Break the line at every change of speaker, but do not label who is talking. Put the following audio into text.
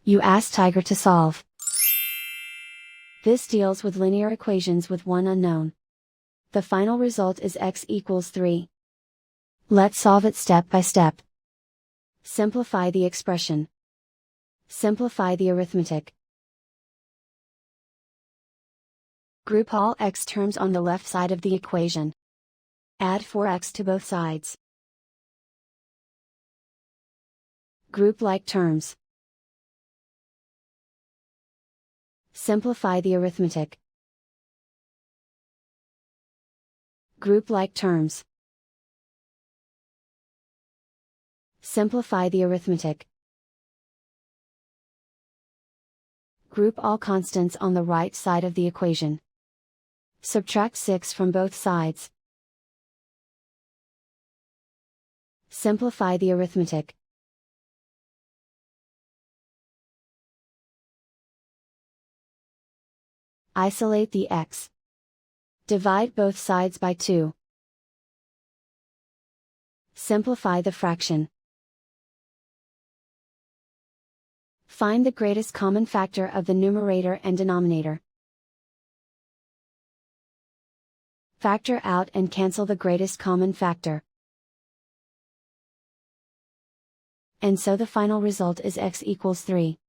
You ask Tiger to solve. This deals with linear equations with one unknown. The final result is x equals 3. Let's solve it step by step. Simplify the expression. Simplify the arithmetic. Group all x terms on the left side of the equation. Add 4x to both sides. Group like terms. Simplify the arithmetic. Group like terms. Simplify the arithmetic. Group all constants on the right side of the equation. Subtract 6 from both sides. Simplify the arithmetic. Isolate the x. Divide both sides by 2. Simplify the fraction. Find the greatest common factor of the numerator and denominator. Factor out and cancel the greatest common factor. And so the final result is x equals 3.